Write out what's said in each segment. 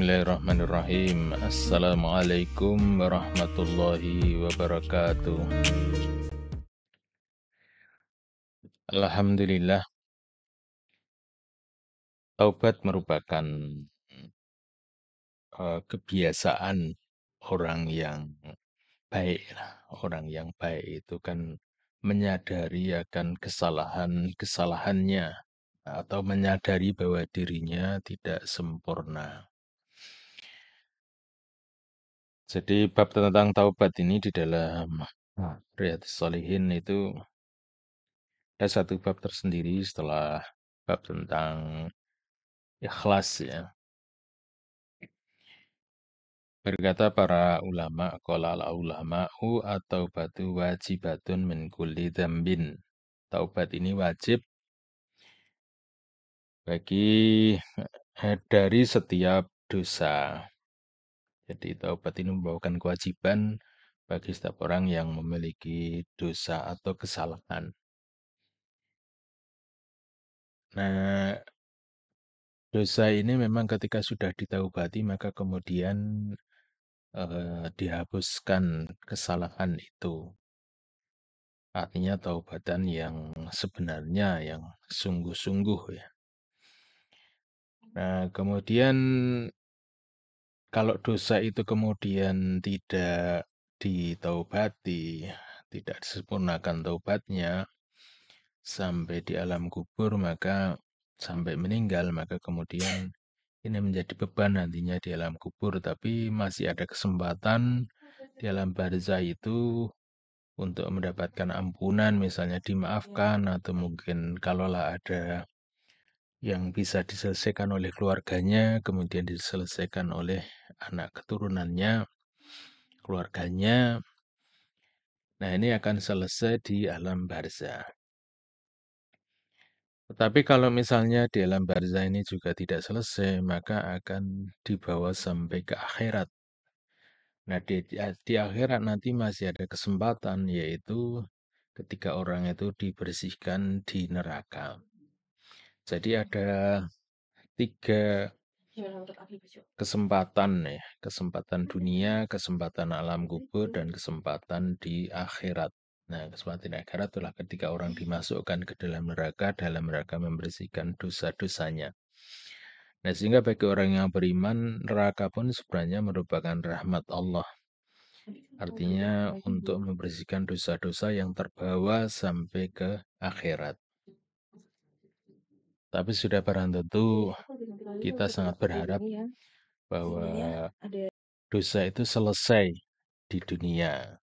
Bismillahirrahmanirrahim. Assalamualaikum warahmatullahi wabarakatuh. Alhamdulillah, taubat merupakan kebiasaan orang yang baik. Orang yang baik itu kan menyadari akan kesalahan-kesalahannya atau menyadari bahwa dirinya tidak sempurna. Jadi bab tentang taubat ini di dalam Riyadhus Shalihin itu ada satu bab tersendiri setelah bab tentang ikhlas ya. Berkata para ulama, qala al ulama'u atau batu wajibatun min kulli dzambin. Taubat ini wajib bagi dari setiap dosa. Jadi taubat ini membawakan kewajiban bagi setiap orang yang memiliki dosa atau kesalahan. Nah, dosa ini memang ketika sudah ditaubati maka kemudian dihapuskan kesalahan itu. Artinya taubatan yang sebenarnya, yang sungguh-sungguh ya. Nah, kemudian kalau dosa itu kemudian tidak ditaubati, tidak disempurnakan taubatnya, sampai di alam kubur, maka sampai meninggal, maka kemudian ini menjadi beban nantinya di alam kubur, tapi masih ada kesempatan di alam barzah itu untuk mendapatkan ampunan, misalnya dimaafkan, atau mungkin kalaulah ada yang bisa diselesaikan oleh keluarganya, kemudian diselesaikan oleh anak keturunannya, keluarganya. Nah, ini akan selesai di alam barzah. Tetapi kalau misalnya di alam barzah ini juga tidak selesai, maka akan dibawa sampai ke akhirat. Nah, di akhirat nanti masih ada kesempatan, yaitu ketika orang itu dibersihkan di neraka. Jadi ada 3 kesempatan ya, kesempatan dunia, kesempatan alam kubur, dan kesempatan di akhirat. Nah, kesempatan di akhirat itulah ketika orang dimasukkan ke dalam neraka membersihkan dosa-dosanya. Nah, sehingga bagi orang yang beriman, neraka pun sebenarnya merupakan rahmat Allah. Artinya untuk membersihkan dosa-dosa yang terbawa sampai ke akhirat. Tapi sudah barang tentu kita sangat berharap bahwa dosa itu selesai di dunia.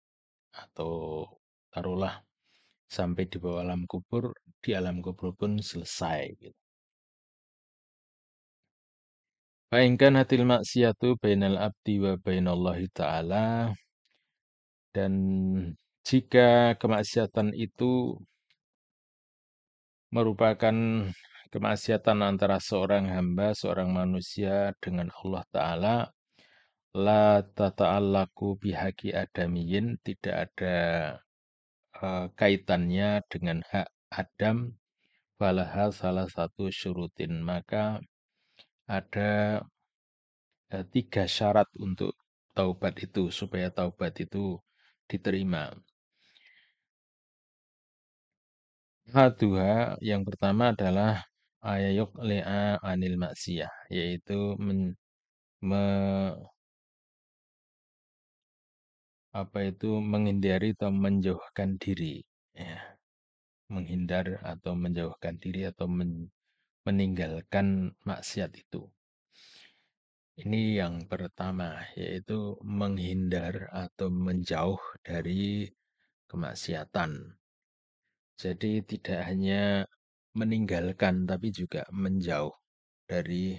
Atau taruhlah sampai di bawah alam kubur, di alam kubur pun selesai. Gitu. Fa'inkan hatil maksiatu bainal abdi wa bainallahi ta'ala. Dan jika kemaksiatan itu merupakan kemaksiatan antara seorang hamba, seorang manusia dengan Allah Ta'ala, la tata'allaku bihaqi adamiyin, tidak ada kaitannya dengan hak Adam, walaha salah satu syurutin. Maka ada 3 syarat untuk taubat itu, supaya taubat itu diterima. Haduha, yang pertama adalah ayayuk li'a anil maksiyah, yaitu menghindari atau menjauhkan diri. Ya. Menghindar atau menjauhkan diri atau meninggalkan maksiat itu. Ini yang pertama, yaitu menghindar atau menjauh dari kemaksiatan. Jadi tidak hanya meninggalkan, tapi juga menjauh dari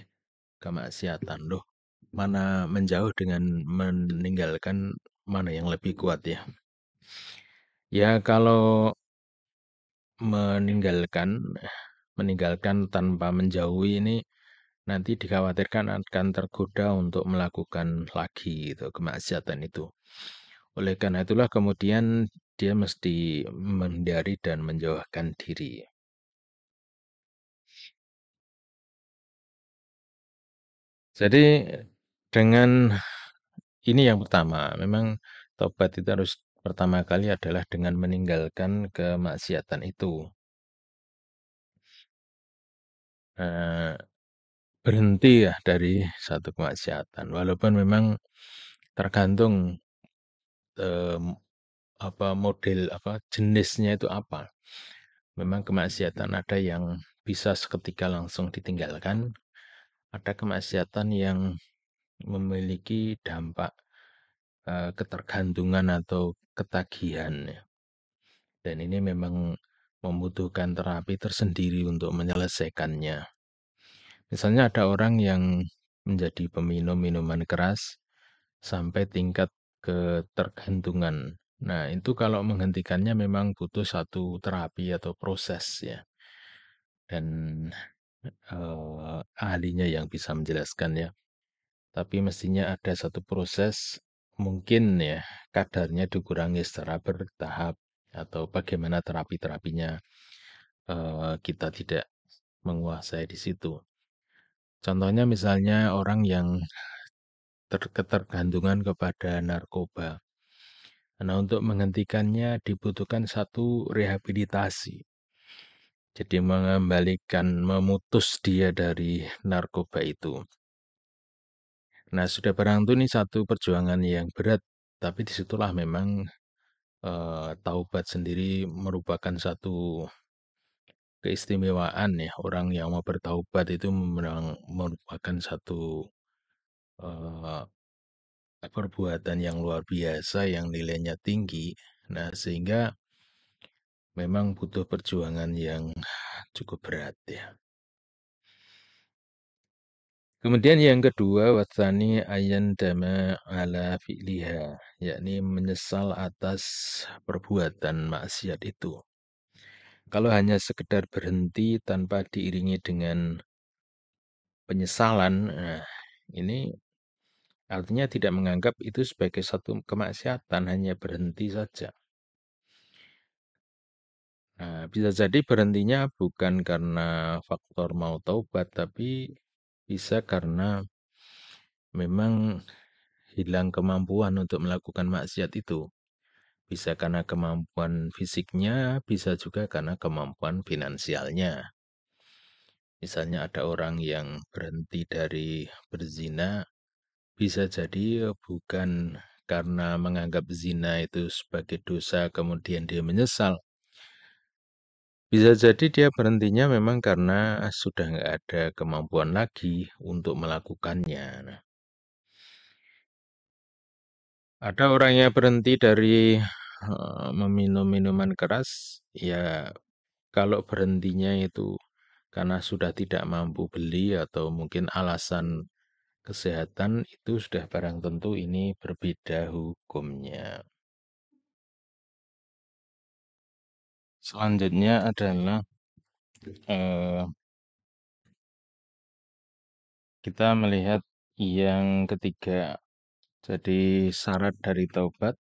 kemaksiatan. Loh, mana menjauh dengan meninggalkan, mana yang lebih kuat ya? Ya kalau meninggalkan tanpa menjauhi ini nanti dikhawatirkan akan tergoda untuk melakukan lagi itu kemaksiatan itu. Oleh karena itulah kemudian dia mesti menghindari dan menjauhkan diri. Jadi Dengan ini yang pertama, memang tobat itu harus pertama kali adalah dengan meninggalkan kemaksiatan itu. Eee, Berhenti ya dari satu kemaksiatan, walaupun memang tergantung, mmm, model jenisnya itu apa. Memang kemaksiatan ada yang bisa seketika langsung ditinggalkan, ada kemaksiatan yang memiliki dampak, ketergantungan atau ketagihan ya. Dan ini memang membutuhkan terapi tersendiri untuk menyelesaikannya. Misalnya ada orang yang menjadi peminum minuman keras sampai tingkat ketergantungan. Nah, itu kalau menghentikannya memang butuh satu terapi atau proses ya. Dan ahlinya yang bisa menjelaskan ya. Tapi mestinya ada satu proses, mungkin ya kadarnya dikurangi secara bertahap atau bagaimana terapi-terapinya, kita tidak menguasai di situ. Contohnya misalnya orang yang ketergantungan kepada narkoba. Nah, untuk menghentikannya dibutuhkan satu rehabilitasi. Jadi mengembalikan, memutus dia dari narkoba itu. Nah, sudah barang tentu ini satu perjuangan yang berat, tapi disitulah memang taubat sendiri merupakan satu keistimewaan ya. Orang yang mau bertaubat itu memang merupakan satu eh, perbuatan yang luar biasa yang nilainya tinggi. Nah, sehingga memang butuh perjuangan yang cukup berat ya. Kemudian yang kedua, watani ayan dama ala fi'liha, yakni menyesal atas perbuatan maksiat itu. Kalau hanya sekedar berhenti tanpa diiringi dengan penyesalan, nah, ini artinya tidak menganggap itu sebagai satu kemaksiatan, hanya berhenti saja. Nah, bisa jadi berhentinya bukan karena faktor mau taubat, tapi bisa karena memang hilang kemampuan untuk melakukan maksiat itu. Bisa karena kemampuan fisiknya, bisa juga karena kemampuan finansialnya. Misalnya ada orang yang berhenti dari berzina, bisa jadi bukan karena menganggap zina itu sebagai dosa, kemudian dia menyesal. Bisa jadi dia berhentinya memang karena sudah nggak ada kemampuan lagi untuk melakukannya. Nah, ada orang yang berhenti dari meminum minuman keras, ya kalau berhentinya itu karena sudah tidak mampu beli atau mungkin alasan kesehatan, itu sudah barang tentu ini berbeda hukumnya. Selanjutnya adalah eh, kita melihat yang ketiga. Jadi syarat dari taubat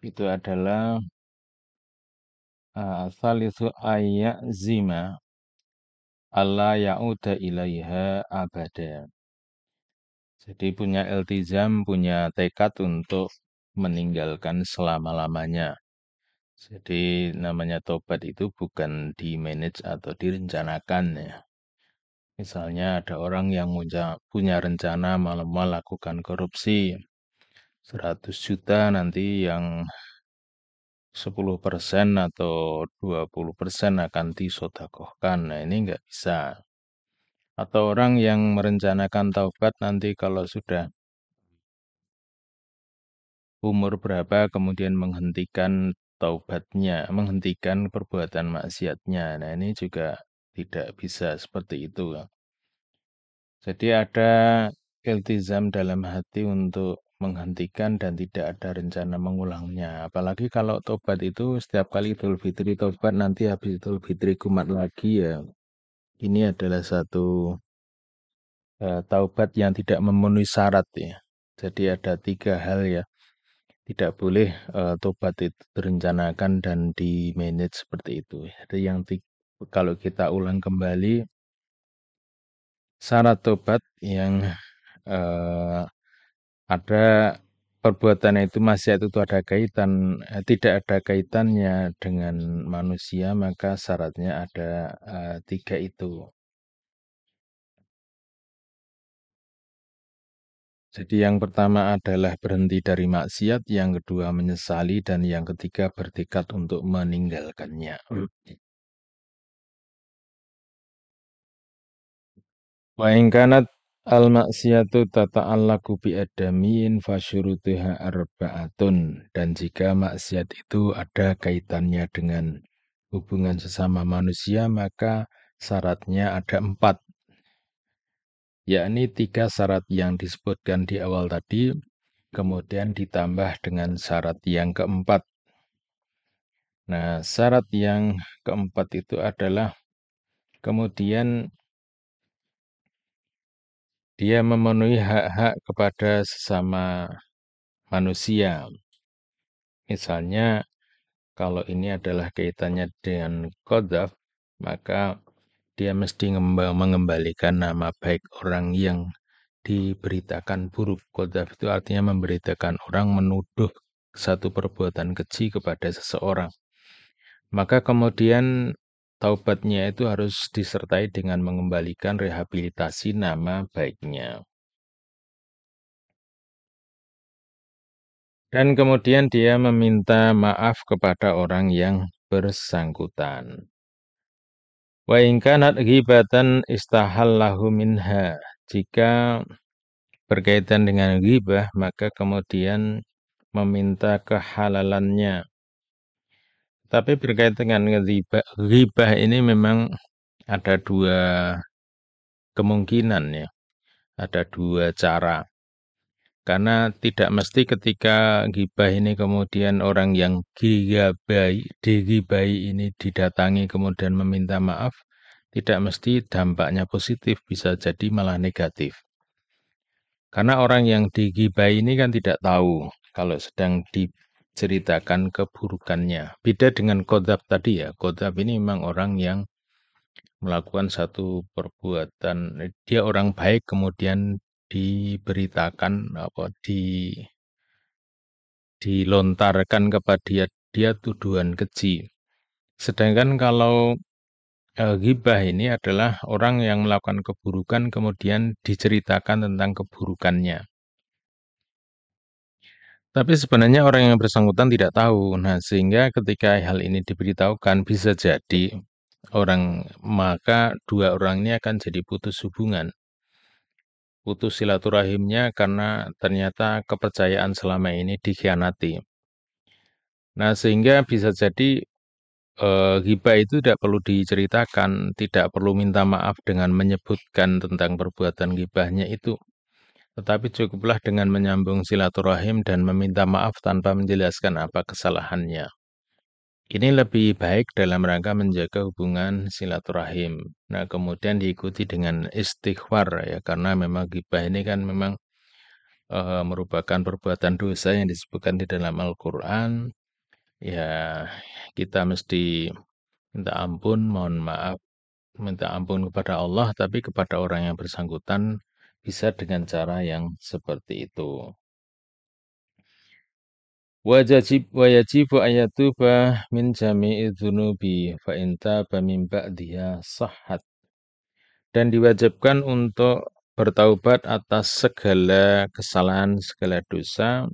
itu adalah asalisu ayya zima alla ya'uda ilaiha abada. Jadi punya iltizam, punya tekad untuk meninggalkan selama-lamanya. Jadi namanya tobat itu bukan di manage atau direncanakan ya. Misalnya ada orang yang punya rencana melakukan korupsi 100 juta, nanti yang 10% atau 20% akan disodakohkan. Nah, ini nggak bisa. Atau orang yang merencanakan taubat nanti kalau sudah umur berapa kemudian menghentikan taubatnya, menghentikan perbuatan maksiatnya. Nah, ini juga tidak bisa seperti itu. Jadi ada iltizam dalam hati untuk menghentikan dan tidak ada rencana mengulangnya. Apalagi kalau tobat itu setiap kali Idul Fitri tobat, nanti habis Idul Fitri kumat lagi ya. Ini adalah satu taubat yang tidak memenuhi syarat ya. Jadi ada tiga hal ya. Tidak boleh tobat itu direncanakan dan di manage seperti itu. Jadi yang kalau kita ulang kembali, syarat tobat yang eh, ada perbuatan itu maksiat itu ada kaitan, tidak ada kaitannya dengan manusia, maka syaratnya ada tiga itu. Jadi yang pertama adalah berhenti dari maksiat, yang kedua menyesali, dan yang ketiga bertekad untuk meninggalkannya. Wa in kanat al maksiatu tata'allaqu bi adamin fasyurutuha arba'atun. Dan jika maksiat itu ada kaitannya dengan hubungan sesama manusia, maka syaratnya ada empat, yakni tiga syarat yang disebutkan di awal tadi, kemudian ditambah dengan syarat yang keempat. Nah, syarat yang keempat itu adalah kemudian dia memenuhi hak-hak kepada sesama manusia. Misalnya, kalau ini adalah kaitannya dengan qadzaf, maka dia mesti mengembalikan nama baik orang yang diberitakan buruk. Qadzaf itu artinya memberitakan orang, menuduh satu perbuatan keji kepada seseorang. Maka kemudian taubatnya itu harus disertai dengan mengembalikan rehabilitasi nama baiknya. Dan kemudian dia meminta maaf kepada orang yang bersangkutan. Wa in kanat ghibatan istahallahu minha. Jika berkaitan dengan ghibah, maka kemudian meminta kehalalannya. Tapi berkaitan dengan ghibah ini memang ada dua kemungkinan ya. Ada dua cara. Karena tidak mesti ketika gibah ini kemudian orang yang digibai ini didatangi kemudian meminta maaf, tidak mesti dampaknya positif, bisa jadi malah negatif. Karena orang yang digibai ini kan tidak tahu kalau sedang diceritakan keburukannya. Beda dengan qadzaf tadi ya, qadzaf ini memang orang yang melakukan satu perbuatan, dia orang baik kemudian diberitakan dilontarkan kepada dia tuduhan keji. Sedangkan kalau ghibah ini adalah orang yang melakukan keburukan kemudian diceritakan tentang keburukannya. Tapi sebenarnya orang yang bersangkutan tidak tahu. Nah, sehingga ketika hal ini diberitahukan bisa jadi maka dua orang ini akan jadi putus hubungan. Putus silaturahimnya karena ternyata kepercayaan selama ini dikhianati. Nah, sehingga bisa jadi ghibah itu tidak perlu diceritakan, tidak perlu minta maaf dengan menyebutkan tentang perbuatan ghibahnya itu. Tetapi cukuplah dengan menyambung silaturahim dan meminta maaf tanpa menjelaskan apa kesalahannya. Ini lebih baik dalam rangka menjaga hubungan silaturahim. Nah, kemudian diikuti dengan istighfar ya, karena memang ghibah ini kan memang merupakan perbuatan dosa yang disebutkan di dalam Al-Quran. Ya, kita mesti minta ampun, mohon maaf, minta ampun kepada Allah, tapi kepada orang yang bersangkutan bisa dengan cara yang seperti itu. Wajibu ayatuba min jami'i dzunubi fa in taba min ba'diha sahhat. Dan diwajibkan untuk bertaubat atas segala kesalahan, segala dosa.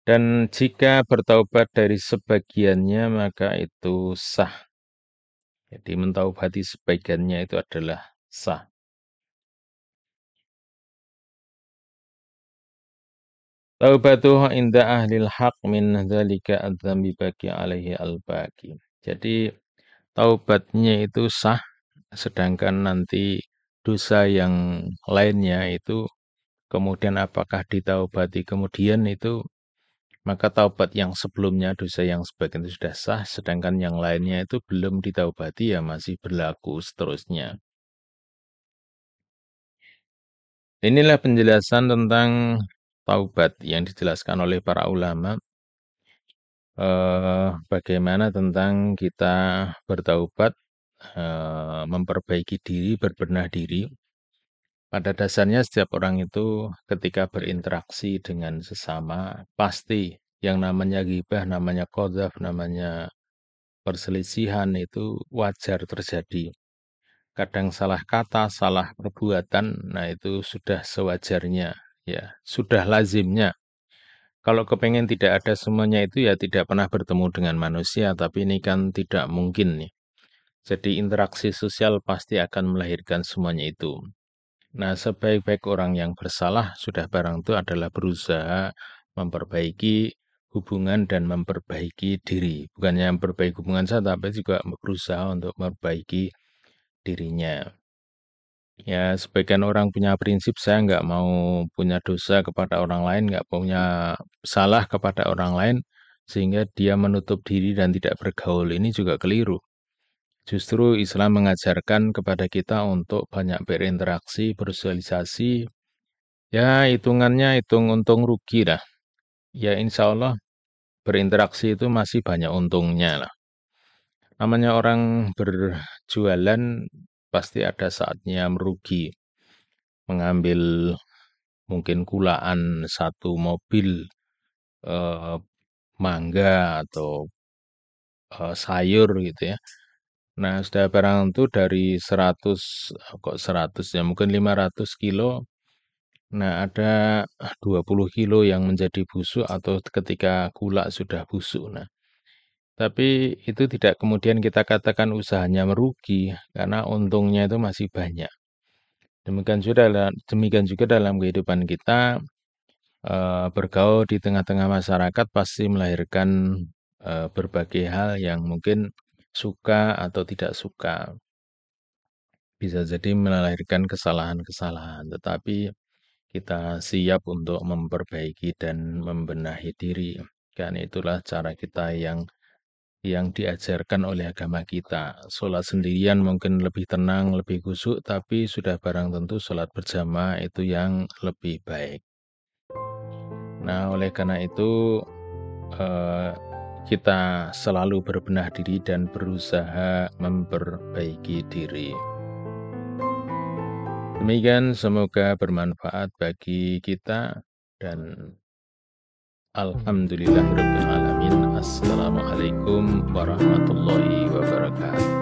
Dan jika bertaubat dari sebagiannya maka itu sah. Jadi mentaubati sebagiannya itu adalah sah. Taubatuhu inda ahlil haq min dzalika adzambi baqi alaihi al-baqi. Jadi taubatnya itu sah, sedangkan nanti dosa yang lainnya itu kemudian apakah ditaubati kemudian itu, maka taubat yang sebelumnya dosa yang sebagian itu sudah sah, sedangkan yang lainnya itu belum ditaubati ya masih berlaku seterusnya. Inilah penjelasan tentang taubat yang dijelaskan oleh para ulama. Bagaimana tentang kita bertaubat, memperbaiki diri, berbenah diri. Pada dasarnya setiap orang itu ketika berinteraksi dengan sesama, pasti yang namanya ghibah, namanya qadzaf, namanya perselisihan itu wajar terjadi. Kadang salah kata, salah perbuatan, nah itu sudah sewajarnya, ya, sudah lazimnya. Kalau kepengen tidak ada semuanya itu ya tidak pernah bertemu dengan manusia, tapi ini kan tidak mungkin nih. Jadi interaksi sosial pasti akan melahirkan semuanya itu. Nah, sebaik-baik orang yang bersalah sudah barang itu adalah berusaha memperbaiki hubungan dan memperbaiki diri. Bukannya memperbaiki hubungan saja, tapi juga berusaha untuk memperbaiki dirinya. Ya, sebagian orang punya prinsip, saya nggak mau punya dosa kepada orang lain, nggak punya salah kepada orang lain, sehingga dia menutup diri dan tidak bergaul. Ini juga keliru. Justru Islam mengajarkan kepada kita untuk banyak berinteraksi, bersosialisasi. Ya, hitungannya hitung untung rugi lah. Ya, insya Allah berinteraksi itu masih banyak untungnya lah. Namanya orang berjualan pasti ada saatnya merugi. Mengambil mungkin kulaan satu mobil eh, mangga atau sayur gitu ya. Nah, sudah barang itu dari 100, kok 100 ya, mungkin 500 kilo. Nah, ada 20 kilo yang menjadi busuk atau ketika gula sudah busuk. Nah, tapi itu tidak kemudian kita katakan usahanya merugi karena untungnya itu masih banyak. Demikian juga dalam kehidupan kita, bergaul di tengah-tengah masyarakat pasti melahirkan berbagai hal yang mungkin suka atau tidak suka. Bisa jadi melahirkan kesalahan-kesalahan, tetapi kita siap untuk memperbaiki dan membenahi diri. Kan itulah cara kita yang diajarkan oleh agama kita. Sholat sendirian mungkin lebih tenang, lebih khusyuk, tapi sudah barang tentu sholat berjamaah itu yang lebih baik. Nah, oleh karena itu eh, kita selalu berbenah diri dan berusaha memperbaiki diri. Demikian, semoga bermanfaat bagi kita dan alhamdulillahirabbil alamin. Assalamualaikum warahmatullahi wabarakatuh.